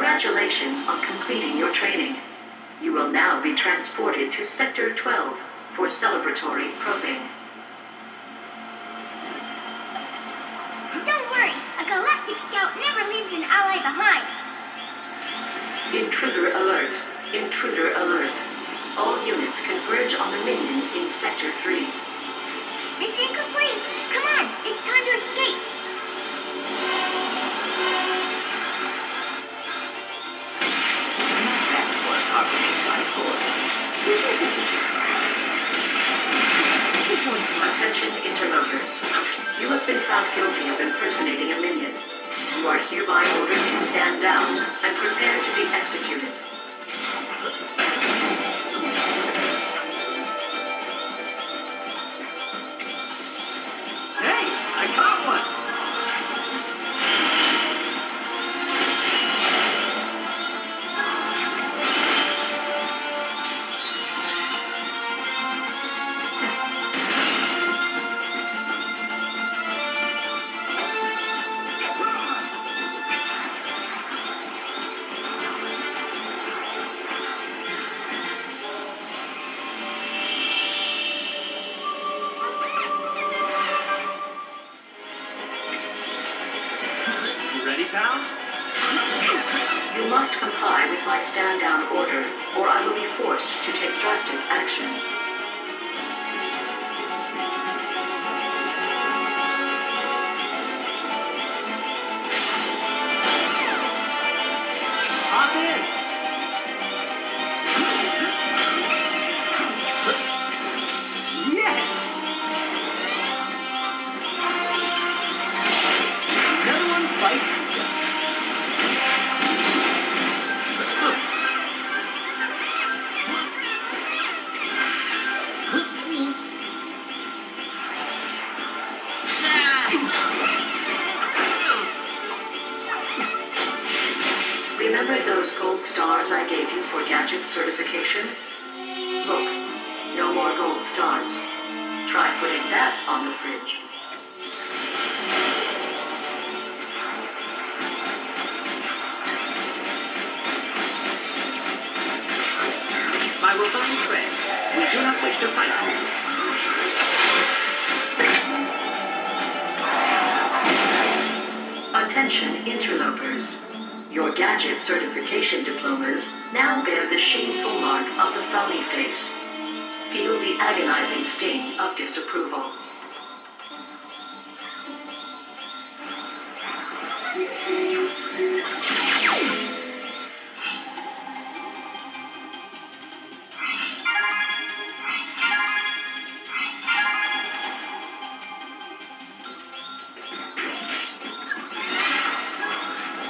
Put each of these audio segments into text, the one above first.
Congratulations on completing your training. You will now be transported to Sector 12 for celebratory probing. Don't worry, a galactic scout never leaves an ally behind. Intruder alert. Intruder alert. All units converge on the minions in Sector 3. Mission complete. Come on, it's time to escape. That's what Artemis got for. Attention interlopers. You have been found guilty of impersonating a minion. You are hereby ordered to stand down and prepare to be executed. Hey, I caught one! Ready, pal? You must comply with my stand-down order, or I will be forced to take drastic action. Hop in! Yes! Another one bites the dust. Remember those gold stars I gave you for gadget certification? Look, no more gold stars. Try putting that on the fridge. My refined friend, we do not wish to fight you. Attention interlopers. Your gadget certification diplomas now bear the shameful mark of the frowny face. Feel the agonizing sting of disapproval.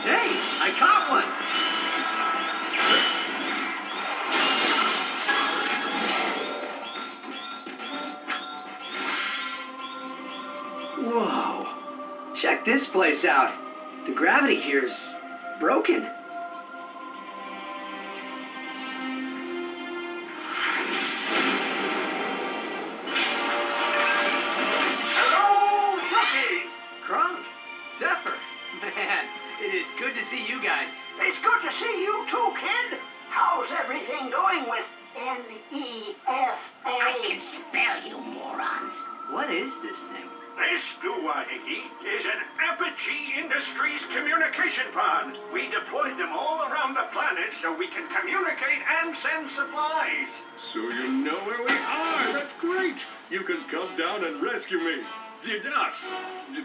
Hey, I caught one! Whoa! Check this place out. The gravity here's broken. Hello, Rookie! Crunk, Zephyr, man, it is good to see you guys. It's good to see you too, kid. How's everything going with NEFA? I can spell, you morons. What is this thing? This doohickey is an Apogee Industries communication pod. We deployed them all around the planet so we can communicate and send supplies. So you know where we are. That's great. You can come down and rescue me. Us.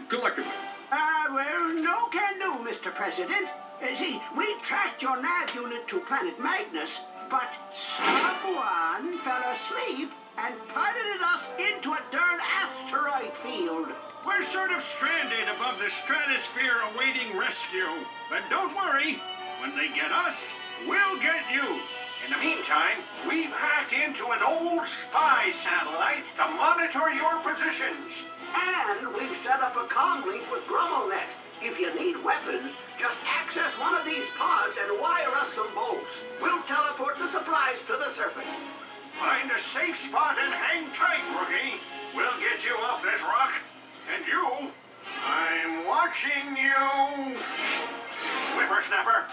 Collectively. Well, no can do, Mr. President. See, we tracked your nav unit to planet Magnus, but someone fell asleep and piloted us into a darn asteroid field. We're sort of stranded above the stratosphere awaiting rescue. But don't worry. When they get us, we'll get you. In the meantime, we've hacked into an old spy satellite to monitor your positions. And we've set up a comm link with GrummelNet. If you need weapons, just access one of these pods and wire us some bolts. We'll teleport the supplies to the surface. Find a safe spot and hang tight, Rookie. We'll get you off this rock. And you, I'm watching you. Whippersnapper.